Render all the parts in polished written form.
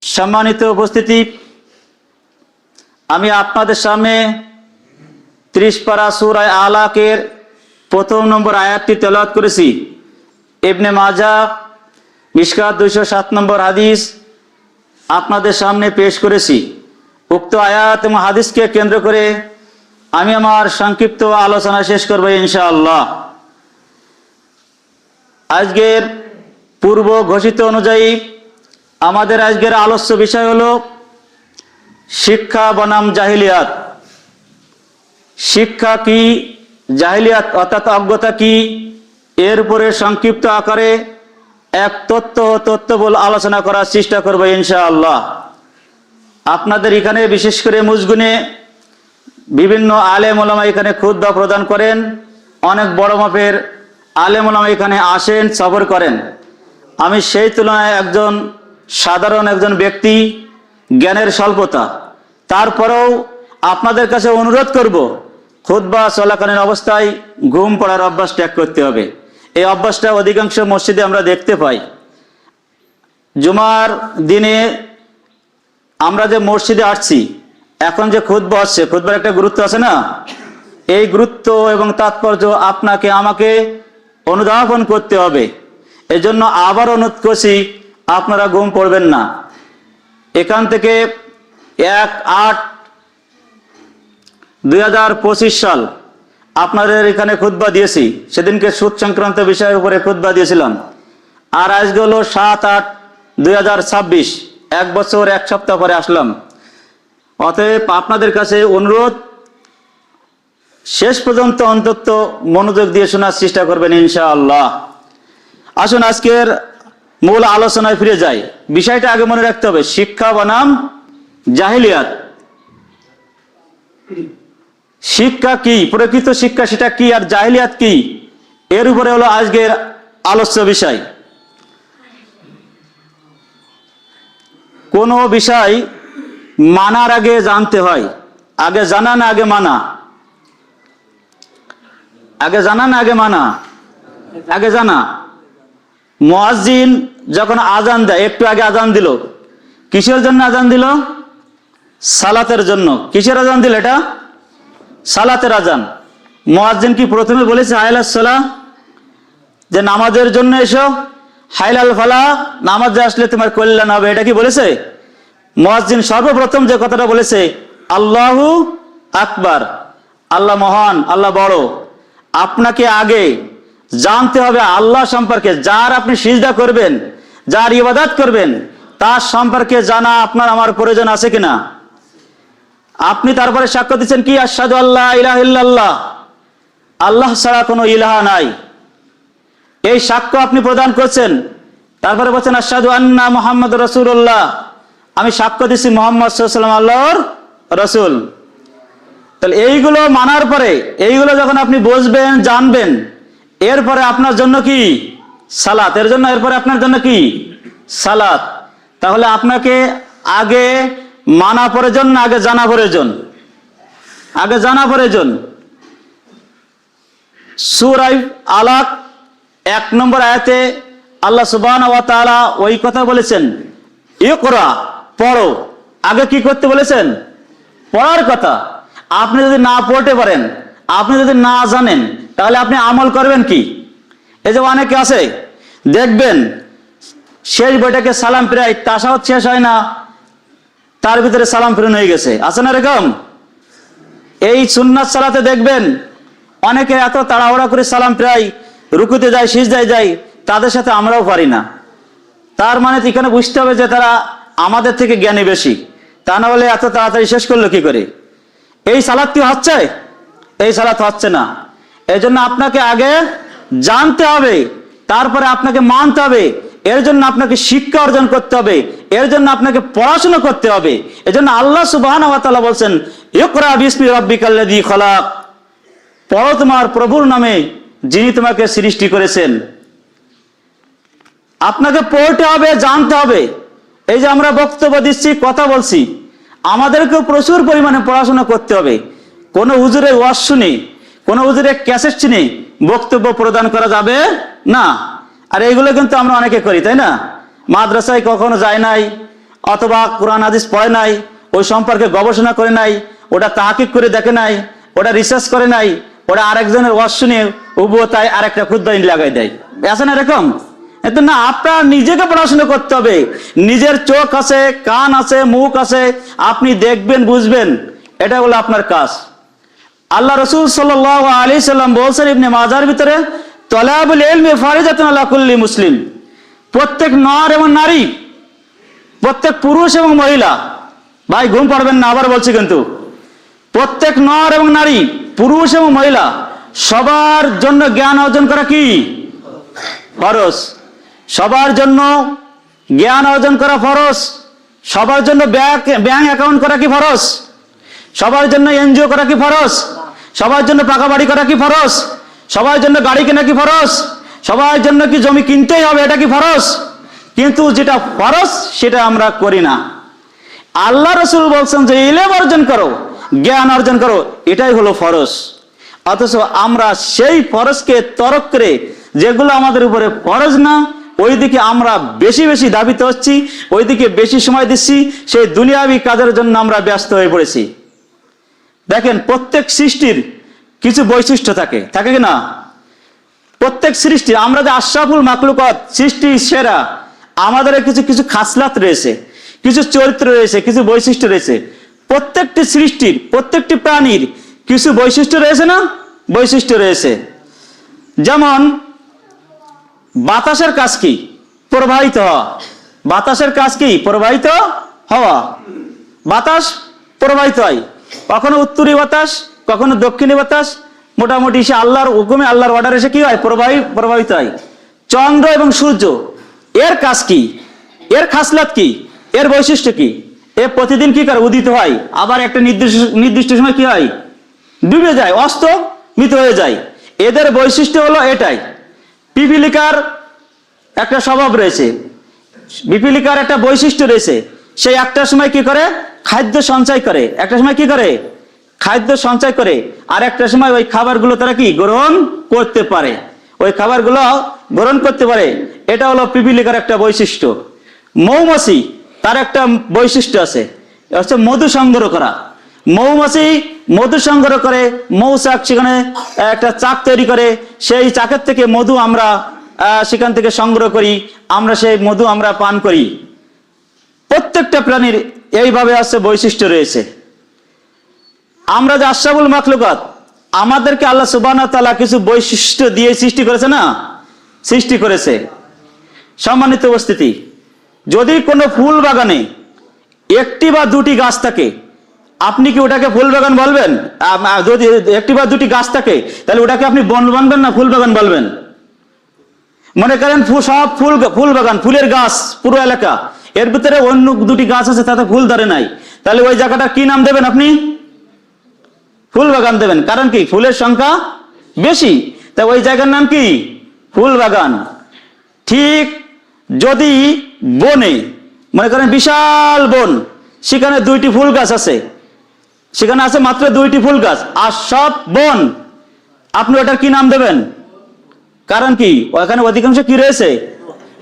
সম্মানিত উপস্থিতি, আমি আপনাদের সামনে 30 পারা সূরা আলাকের প্রথম নম্বর আয়াতটি তেলাওয়াত করেছি। ইবনে মাজাহ মিশকাত 207 নম্বর হাদিস আপনাদের সামনে পেশ করেছি। উক্ত আয়াত এবং হাদিসকে কেন্দ্র করে আমি আমার সংক্ষিপ্ত আলোচনা শেষ করব ইনশাআল্লাহ। আজকের পূর্ব ঘোষিত অনুযায়ী আমাদের আজকের আলোচ্য বিষয় হলো শিক্ষা বনাম জাহিলিয়াত। শিক্ষা কি, জাহিলিয়াত অর্থাৎ অজ্ঞতা কি, এর উপরে সংক্ষিপ্ত আকারে এক তত্ত্ববল আলোচনা করার চেষ্টা করব ইনশাআল্লাহ। আপনাদের এখানে বিশেষ করে মুজগুনে বিভিন্ন আলেম ওলামা এখানে খুতবা প্রদান করেন, অনেক বড় মাপের আলেম ওলামা এখানে আসেন, সফর করেন। আমি সেই তুলনায় একজন সাধারণ ব্যক্তি, জ্ঞানের স্বল্পতা, তারপরেও আপনাদের কাছে অনুরোধ করব, খুতবা চলাকালীন অবস্থায় ঘুম পড়ার অভ্যাস ত্যাগ করতে হবে। এই অভ্যাসটা অধিকাংশ মসজিদে আমরা দেখতে পাই। জুমার দিনে আমরা যে মসজিদে আসছি, এখন যে খুতবা হচ্ছে, খুতবার একটা গুরুত্ব আছে না? এই গুরুত্ব এবং তাৎপর্য আপনাকে আমাকে অনুধাবন করতে হবে। এই জন্য আবার অনুরোধ করছি, আপনারা ঘুম পড়বেন না। এখান থেকে 1/8/2025 সাল আপনাদের এখানে খুতবা দিয়েছি। সেদিনকে সুদ সংক্রান্ত বিষয়ের উপরে খুতবা দিয়েছিলাম। আর আজকে হলো 7/8/2026, 1 বছর 1 সপ্তাহ পরে আসলাম। অতএব আপনাদের কাছে অনুরোধ, শেষ পর্যন্ত অন্তত মনোযোগ দিয়ে শোনার চেষ্টা করবেন ইনশাআল্লাহ। আসুন আজকের মূল আলোচনায় ফিরে যাই। বিষয়টা আগে মনে রাখতে হবে, শিক্ষা বনাম জাহিলিয়াত। শিক্ষা কি, প্রকৃত শিক্ষা সেটা কি, আর জাহিলিয়াত কি, এর উপরে হলো আজকের আলোচ্য বিষয়। কোনো বিষয় মানার আগে জানতে হয়। আগে জানা না আগে মানা? আগে জানা না আগে মানা? আগে জানা। মুয়াজ্জিন যখন আজান দেয়, একটু আগে আজান দিল, কিসের জন্য আজান দিল? সালাতের জন্য। কিসের আজান দিল? এটা সালাতের আজান। মুয়াজ্জিন কি প্রথমে বলেছে হাইলাস সালাহ, যে নামাজের জন্য এসো, হাইলাল ফালাহ, নামাজে আসলে তোমার কল্যাণ হবে, এটা কি বলেছে? মুয়াজ্জিন সর্বপ্রথম যে কথাটা বলেছে, আল্লাহু আকবার, আল্লাহ মহান, আল্লাহ বড়। আপনাকে আগে জানতে হবে আল্লাহ সম্পর্কে। যার আপনি সিজদা করবেন, যার ইবাদত করবেন, তার সম্পর্কে জানা আপনার আমার প্রয়োজন আছে কিনা? আপনি তারপরে সাক্ষ্য দিচ্ছেন কি, আশহাদু আল্লা ইলাহা ইল্লাল্লাহ, আল্লাহ ছাড়া কোনো ইলাহা নাই, এই সাক্ষ্য আপনি প্রদান করছেন। তারপরে বলছেন আশহাদু আন্না মুহাম্মাদুর রাসূলুল্লাহ, আমি সাক্ষ্য দিচ্ছি মুহাম্মদ সাল্লাল্লাহু আলাইহি ওয়াসাল্লাম আল্লাহর রাসূল। তাহলে এইগুলো মানার পরে, এইগুলো যখন আপনি বুঝবেন, জানবেন, এরপরে আপনার জন্য কি? সালাত। এরপরে আপনার জন্য কি? সালাত। তাহলে আপনাকে আগে মানা প্রয়োজন না আগে জানা প্রয়োজন? আগে জানা প্রয়োজন। সূরা আলাক 1 নম্বর আয়াতে আল্লাহ সুবহানাহু ওয়া তাআলা ওই কথা বলেছেন, ইকরা, পড়ো। আগে কি করতে বলেছেন? পড়ার কথা। আপনি যদি না পড়তে পারেন, আপনি যদি না জানেন, তাহলে আপনি আমল করবেন কি? এই যে অনেকে আছে, দেখবেন শেষ বৈঠকে সালাম ফিরাই, তাশাহুদ শেষ হয় না, তার ভিতরে সালাম ফিরানো হয়ে গেছে। আছে না এরকম? এই সুন্নাত সালাতে দেখবেন অনেকে এত তাড়াহুড়া করে সালাম ফিরাই, রুকুতে যায়, সিজদায় যায়, তাদের সাথে আমরাও পারি না। তার মানে এখানে বুঝতে হবে যে তারা আমাদের থেকে জ্ঞানী বেশি, তা না হলে এত তাড়াতাড়ি শেষ করলো কি করে? এই সালাত কি হচ্ছে? এই সালাত হচ্ছে না। এই জন্য আপনাকে আগে জানতে হবে, তারপরে আপনাকে মানতে হবে। এর জন্য আপনাকে শিক্ষা অর্জন করতে হবে, এর জন্য আপনাকে পড়াশোনা করতে হবে। এজন্য আল্লাহ সুবহানাহু ওয়া তাআলা বলছেন, ইকরা বিসমি রাব্বিকাল্লাযী খালাক, পড়ো তোমার প্রভুর নামে যিনি তোমাকে সৃষ্টি করেছেন। আপনাকে পড়তে হবে, জানতে হবে। এই যে আমরা বক্তব্য দিচ্ছি, কথা বলছি, আমাদেরকেও প্রচুর পরিমাণে পড়াশোনা করতে হবে। কোনো হুজুরের ওয়াজ শুনে, কোনো হুজুরের ক্যাসেট শুনে বক্তব্য প্রদান করা যাবে না। আর এইগুলো কিন্তু আমরা অনেকে করি, তাই না? মাদ্রাসায় কখনো যায় নাই, অথবা কোরআন হাদিস পড়ে নাই, ওই সম্পর্কে গবেষণা করে নাই, ওটা তাহকিক করে দেখে নাই, ওটা রিসার্চ করে নাই, ওটা আরেকজনের ওয়াজ শুনে উবুতায় আরেকটা খুদ্বাইন লাগাই দেয়। আছে না এরকম? এতো না, আপনার নিজেকে পড়াশোনা করতে হবে। নিজের চোখ আছে, কান আছে, মুখ আছে, আপনি দেখবেন, বুঝবেন, এটা হলো আপনার কাজ। আল্লাহ রাসূল সাল্লাল্লাহু আলাইহি সাল্লাম বলছেন ইবনে মাজার ভিতরে, তলাবুল ইলমি ফারিদাতুন আলা কুল্লি মুসলিম। প্রত্যেক নর এবং নারী, প্রত্যেক পুরুষ এবং মহিলা, ভাই ঘুম পাড়বেন না, আবার বলছি কিন্তু, প্রত্যেক নর এবং নারী, পুরুষ এবং মহিলা সবার জন্য জ্ঞান অর্জন করা কি ফরজ। সবার জন্য জ্ঞান অর্জন করা ফরজ। সবার জন্য ব্যাংক অ্যাকাউন্ট করা কি ফরজ? সবার জন্য এনজিও করা কি ফরজ? সবার জন্য পাকা বাড়ি করা কি ফরজ? সবার জন্য গাড়ি কেনা কি ফরজ? সবার জন্য কি জমি কিনতেই হবে, এটা কি ফরজ? কিন্তু যেটা ফরজ সেটা আমরা করি না। আল্লাহ রাসূল বলছেন যে ইলম অর্জন করো, জ্ঞান অর্জন করো, এটাই হলো ফরজ। অথচ আমরা সেই ফরজকে তরক করে, যেগুলো আমাদের উপরে ফরজ না, ওইদিকে আমরা বেশি বেশি ধাবিত হচ্ছি, ওইদিকে বেশি সময় দিচ্ছি, সেই দুনিয়াবি কাজের জন্য আমরা ব্যস্ত হয়ে পড়েছি। দেখেন, প্রত্যেক সৃষ্টির কিছু বৈশিষ্ট্য থাকে, থাকে কি না? প্রত্যেক সৃষ্টি, আমরা যে আশরাফুল মাখলুকাত, সৃষ্টি সেরা, আমাদের কিছু কিছু খাসলাত রয়েছে, কিছু চরিত্র রয়েছে, কিছু বৈশিষ্ট্য রয়েছে। প্রত্যেকটি সৃষ্টির, প্রত্যেকটি প্রাণীর কিছু বৈশিষ্ট্য রয়েছে না? বৈশিষ্ট্য রয়েছে। যেমন বাতাসের কাজ কি? প্রবাহিত হওয়া। বাতাসের কাজ কি? প্রবাহিত হওয়া। বাতাস প্রবাহিত হয়, কখনো উত্তরী বাতাস, কখনো দক্ষিণী বাতাস, মোটামুটি সে আল্লাহর হুকুমে, আল্লাহর অর্ডারে সে কি হয়? প্রবাহিত হয়। চন্দ্র এবং সূর্য, এর কাজ কি? এর খাসলাত কি? এর বৈশিষ্ট্য কি? এ প্রতিদিন কি করে? উদিত হয়, আবার একটা নির্দিষ্ট সময় কি হয়? ডুবে যায়, অস্তমিত হয়ে যায়। এদের বৈশিষ্ট্য হলো এটাই। পিপীলিকার একটা স্বভাব রয়েছে, পিপীলিকার একটা বৈশিষ্ট্য রয়েছে, সেই একটা সময় কি করে? খাদ্য সঞ্চয় করে। একটা সময় কি করে? খাদ্য সঞ্চয় করে। আর একটা সময় ওই খাবারগুলো তারা কি গ্রহণ করতে পারে, ওই খাবারগুলো গ্রহণ করতে পারে। এটা হলো পিপীলিকার একটা বৈশিষ্ট্য। মৌমাছি, তার একটা বৈশিষ্ট্য আছে, হচ্ছে মধু সংগ্রহ করা। মৌমাছি মধু সংগ্রহ করে, মৌচাক সেখানে একটা চাক তৈরি করে, সেই চাকের থেকে মধু আমরা সেখান থেকে সংগ্রহ করি, আমরা সেই মধু আমরা পান করি। প্রত্যেকটা প্রাণীর এইভাবে আছে বৈশিষ্ট্য রয়েছে। আমরা যে আশরাফুল মাখলুকাত, আমাদেরকে আল্লাহ সুবহানাহু ওয়া তাআলা কিছু বৈশিষ্ট্য দিয়ে সৃষ্টি করেছে না? সৃষ্টি করেছে। সম্মানিত উপস্থিতি, যদি কোনো ফুল বাগানে একটি বা দুটি গাছ থাকে, আপনি কি ওটাকে ফুল বাগান বলবেন? যদি একটি বা দুটি গাছ থাকে, তাহলে ওটাকে আপনি বন বানবেন না ফুল বাগান বলবেন? মনে করেন সব ফুল বাগান, ফুলের গাছ পুরো এলাকা, এর ভিতরে অন্য দুটি গাছ আছে, তাতে ফুল ধরে নাই, তাহলে ওই জায়গাটা কি নাম দেবেন আপনি? ফুল বাগান দেবেন। কারণ কি? ফুলের সংখ্যা বেশি, তাই ওই জায়গার নাম কি? ফুল বাগান। ঠিক যদি বনে, মনে করেন বিশাল বন, সেখানে দুইটি ফুল গাছ আছে, সেখানে আছে মাত্র দুইটি ফুল গাছ, আর সব বন, আপনি ওটার কি নাম দেবেন? কারণ কি? ওখানে অধিকাংশ কি রয়েছে?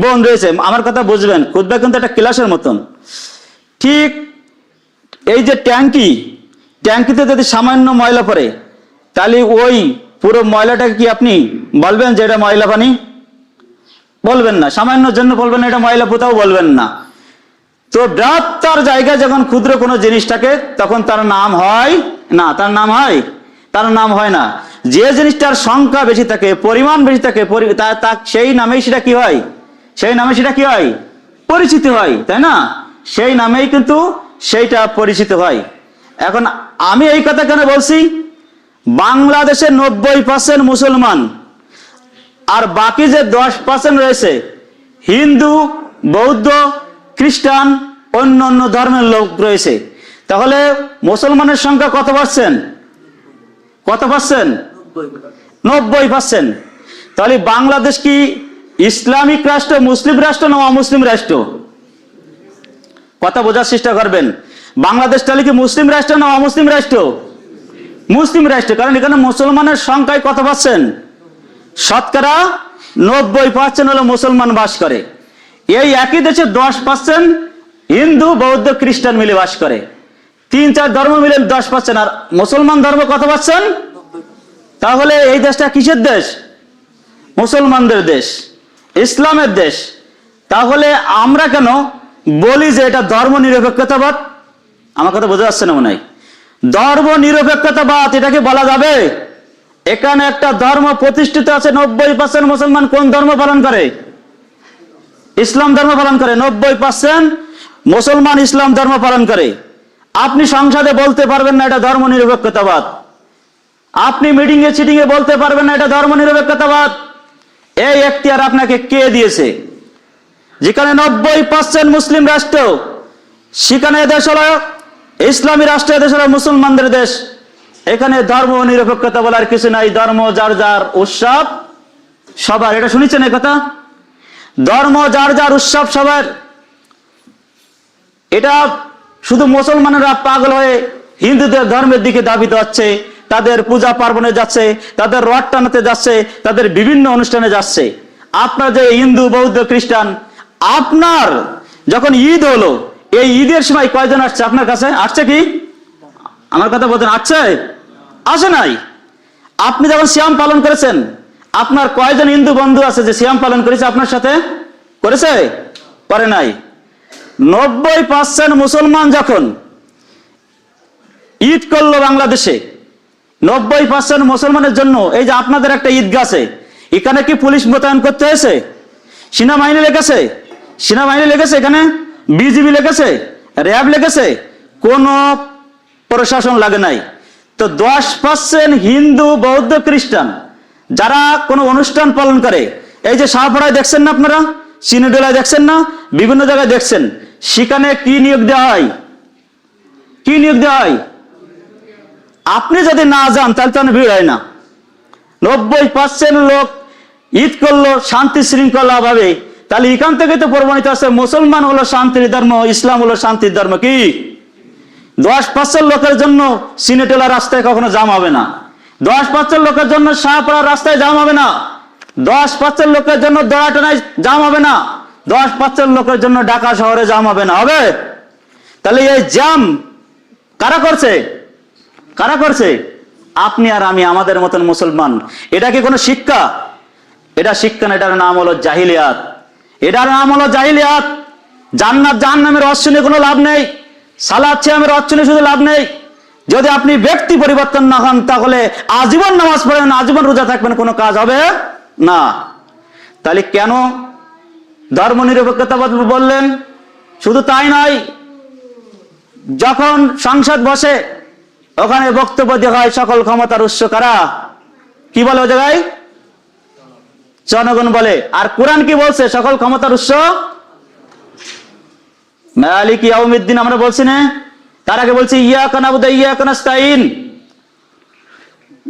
বন রয়েছে। আমার কথা বুঝবেন, খুতবা কিন্তু একটা ক্লাসের মতন। ঠিক এই যে ট্যাঙ্কিতে যদি সামান্য ময়লা পড়ে, তাহলে ওই পুরো ময়লাটাকে কি আপনি বলবেন যে এটা ময়লা পানি? বলবেন না। সামান্য জন্য বলবেন এটা ময়লা, পোতাও বলবেন না। তো বৃহত্তর জায়গায় যখন ক্ষুদ্র কোনো জিনিস থাকে, তখন তার নাম হয় না। তার নাম হয়? তার নাম হয় না। যে জিনিসটার সংখ্যা বেশি থাকে, পরিমাণ বেশি থাকে, সেই নামেই সেটা কি হয়? সেই নামে সেটা কি হয়? পরিচিত হয়, তাই না? সেই নামেই কিন্তু সেইটা পরিচিত হয়। এখন আমি এই কথা কেন বলছি? বাংলাদেশে 90% মুসলমান, আর বাকি যে 10% রয়েছে হিন্দু, বৌদ্ধ, খ্রিস্টান, অন্য অন্য ধর্মের লোক রয়েছে। তাহলে মুসলমানের সংখ্যা কত পার্সেন্ট? কত পার্সেন্ট? 90%। তাহলে বাংলাদেশ কি ইসলামিক রাষ্ট্র, মুসলিম রাষ্ট্র না অমুসলিম রাষ্ট্র? কথা বোঝার চেষ্টা করবেন। বাংলাদেশ তাহলে কি মুসলিম রাষ্ট্র না অমুসলিম রাষ্ট্র? মুসলিম রাষ্ট্র। কারণ এখানে মুসলমানের সংখ্যায় কত পার্সেন্ট? শতকরা 90% হলো মুসলমান বাস করে। এই একই দেশে 10% হিন্দু বৌদ্ধ খ্রিস্টান মিলে বাস করে, 3-4 ধর্ম মিলে 10%, আর মুসলমান ধর্ম কত পাচ্ছেন? তাহলে এই দেশটা কিসের দেশ? মুসলমানদের দেশ, ইসলামের দেশ। তাহলে আমরা কেন বলি যে এটা ধর্ম নিরপেক্ষতাবাদ? আমার কথা বোঝা যাচ্ছে না মনে হয়। ধর্ম নিরপেক্ষতাবাদ এটাকে বলা যাবে? এখানে একটা ধর্ম প্রতিষ্ঠিত আছে, 90% মুসলমান কোন ধর্ম পালন করে? ইসলাম ধর্ম পালন করে। 90% মুসলমান ইসলাম ধর্ম পালন করে। আপনি সংসদে বলতে পারবেন না এটা ধর্ম নিরপেক্ষতাবাদ, আপনি মিটিং এ চিটিং এ বলতে পারবেন না এটা ধর্ম নিরপেক্ষতাবাদ। এই এখতিয়ার আপনাকে কে দিয়েছে? যেখানে 90% মুসলিম রাষ্ট্র, সেখানে এদেশ হলো ইসলামী রাষ্ট্র, এদেশ হলো মুসলমানদের দেশ। এখানে ধর্ম নিরপেক্ষতা বলার কিছু নাই। ধর্ম যার যার উৎসব সবার, এটা শুনেছেন এই কথা? ধর্ম যার যার উৎসব সবার। এটা শুধু মুসলমানেরা পাগল হয়ে হিন্দুদের ধর্মের দিকে ধাবিত হচ্ছে, তাদের পূজা পার্বণে যাচ্ছে, তাদের রথ টানাতে যাচ্ছে, তাদের বিভিন্ন অনুষ্ঠানে যাচ্ছে। আপনার যে হিন্দু বৌদ্ধ খ্রিস্টান, আপনার যখন ঈদ হলো, এই ঈদের সময় কয়জন আসছে আপনার কাছে? আসছে কি? আমার কথা বলছেন, আসছে? আসে নাই। আপনি যখন সিয়াম পালন করেছেন, আপনার কয়জন হিন্দু বন্ধু আছে যে সিয়াম পালন করেছে আপনার সাথে? করেছে? করে নাই। 90% মুসলমান যখন ঈদ করলো বাংলাদেশে, 90% মুসলমানের জন্য এই যে আপনাদের একটা ঈদগাহ আছে, এখানে কি পুলিশ মোতায়েন করতে হয়েছে? সেনাবাহিনী লেগেছে? সেনাবাহিনী লেগেছে? এখানে বিজিবি লেগেছে? র্যাব লেগেছে? কোন প্রশাসন লাগে নাই। তো 10% হিন্দু বৌদ্ধ খ্রিস্টান যারা কোনো অনুষ্ঠান পালন করে, এই যে শাহপাড়ায় দেখছেন না আপনারা, সিনেডোলায় দেখছেন না, বিভিন্ন জায়গায় দেখছেন, সেখানে কি নিয়োগ দেওয়া হয়? কি নিয়োগ দেওয়া হয়? আপনি যদি না যান তাহলে তো ভিড় হয় না। 90% লোক ঈদ করলো শান্তি শৃঙ্খলা ভাবে, তাহলে এখান থেকে তো প্রমাণিত আছে মুসলমান হলো শান্তির ধর্ম, ইসলাম হলো শান্তির ধর্ম। কি 10% লোকের জন্য সিনেটোলা রাস্তায় কখনো জাম হবে না, 10% লোকের জন্য শাহপাড়ার রাস্তায় জাম হবে না, 10% লোকের জন্য দড়াটানায় জাম হবে না, 10% লোকের জন্য ঢাকা শহরে জাম হবে না? হবে? তাহলে এই জাম কারা করছে? কারা করছে? আপনি আর আমি, আমাদের মতন মুসলমান। এটা কি কোনো শিক্ষা? এটা শিক্ষা না, এটার নাম হলো জাহিলিয়াত। এটার নাম হলো জাহিলিয়াত। জান্নাত জাহান্নামের রহস্য নিয়ে কোনো লাভ নেই, সালাত সিয়ামের রহস্য নিয়ে শুধু লাভ নেই। যদি আপনি ব্যক্তি পরিবর্তন না হন, তাহলে আজীবন নামাজ পড়েন, আজীবন রোজা থাকবেন, কোনো কাজ হবে না। তাহলে কেন ধর্ম নিরপেক্ষতাবাদ বললেন? শুধু তাই নয়, যখন সংসদ বসে ওখানে বক্তব্য দেওয়া হয় সকল ক্ষমতার উৎস কারা? কি বলে ওই জায়গায়? জনগণ বলে। আর কোরআন কি বলছে? সকল ক্ষমতার উৎস মালিক ইয়াউমিদ্দিন। আমরা বলছি না? তার আগে বলছি ইয়াকা নাবুদু ওয়া ইয়াকা নাস্তাইন,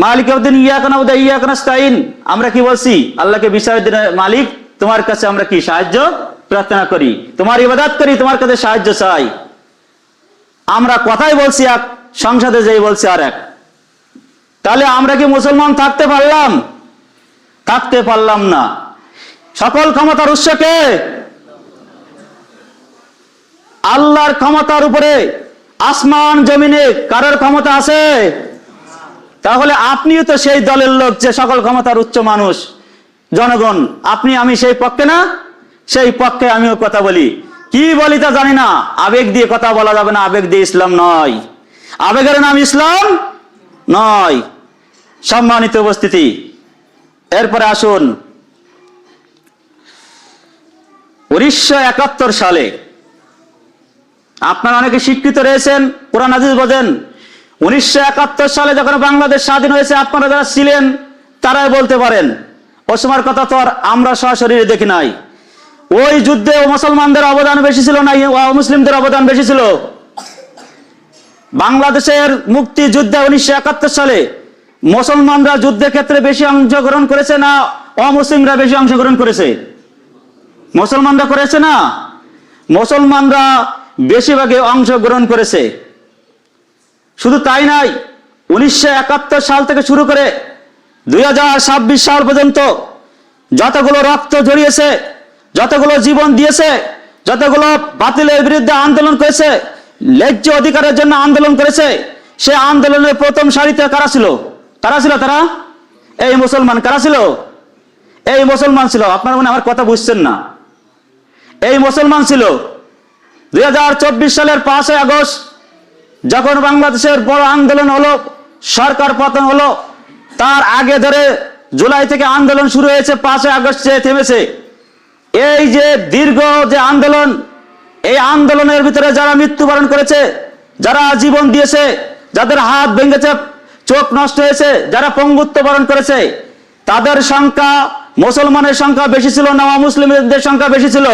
মালিক ইয়াউমিদ্দিন ইয়াকা নাবুদু ওয়া ইয়াকা নাস্তাইন। আমরা কি বলছি? আল্লাহকে বিচারের দিনে মালিক, তোমার কাছে আমরা কি সাহায্য প্রার্থনা করি, তোমার ইবাদত করি, তোমার কাছে সাহায্য চাই। আমরা কথাই বলছি এক, সংসদে যেই বলছি আর এক। তাহলে আমরা কি মুসলমান থাকতে পারলাম? থাকতে পারলাম না। সকল ক্ষমতার উৎস কে? আল্লাহর ক্ষমতার উপরে আসমান জমিনে কারোর ক্ষমতা আছে? তাহলে আপনিও তো সেই দলের লোক যে সকল ক্ষমতার উচ্চ মানুষ, জনগণ। আপনি আমি সেই পক্ষে না? সেই পক্ষে আমিও কথা বলি। কি বলি তা জানি না, আবেগ দিয়ে কথা বলা যাবে না, আবেগ দিয়ে ইসলাম নয়, আবেগের নাম ইসলাম নয়। সম্মানিত উপস্থিতি, এরপরে আসুন 1971 সালে, আপনারা অনেকে শিক্ষিত রয়েছেন, কোরআন হাদিস বোঝেন। 1971 সালে যখন বাংলাদেশ স্বাধীন হয়েছে, আপনারা যারা ছিলেন তারাই বলতে পারেন। ওই সময়ের কথা তো আর আমরা সরাসরি দেখি নাই। ওই যুদ্ধে মুসলমানদের অবদান বেশি ছিল না মুসলিমদের অবদান বেশি ছিল? বাংলাদেশের মুক্তি যুদ্ধে 1971 সালে মুসলমানরা যুদ্ধের ক্ষেত্রে বেশি অংশগ্রহণ করেছে না অমুসলিমরা বেশি অংশগ্রহণ করেছে? মুসলমানরা করেছে না? মুসলমানরা বেশিরভাগে অংশগ্রহণ করেছে। শুধু তাই নয়, 1971 সাল থেকে শুরু করে 2026 সাল পর্যন্ত যতগুলো রক্ত ঝরিয়েছে, যতগুলো জীবন দিয়েছে, যতগুলো বাতিলের বিরুদ্ধে আন্দোলন করেছে, ন্যায্য অধিকারের জন্য আন্দোলন করেছে, সে আন্দোলনের প্রথম সারিতে কারা ছিল? তারা এই মুসলমান। কারা ছিল? এই মুসলমান ছিল। আপনারা মনে আমার কথা বুঝছেন না। এই মুসলমান ছিল। 2024 সালের 5 আগস্ট যখন বাংলাদেশের বড় আন্দোলন হলো, সরকার পতন হলো, তার আগে ধরে জুলাই থেকে আন্দোলন শুরু হয়েছে, 5 আগস্টে থেমেছে। এই যে দীর্ঘ যে আন্দোলন, এই আন্দোলনের ভিতরে যারা মৃত্যুবরণ করেছে, যারা জীবন দিয়েছে, যাদের হাত ভেঙেছে, চোখ নষ্ট হয়েছে, যারা পঙ্গুত্ব বরণ করেছে, তাদের সংখ্যা মুসলমানের সংখ্যা বেশি ছিল না মুসলিমদের সংখ্যা বেশি ছিল?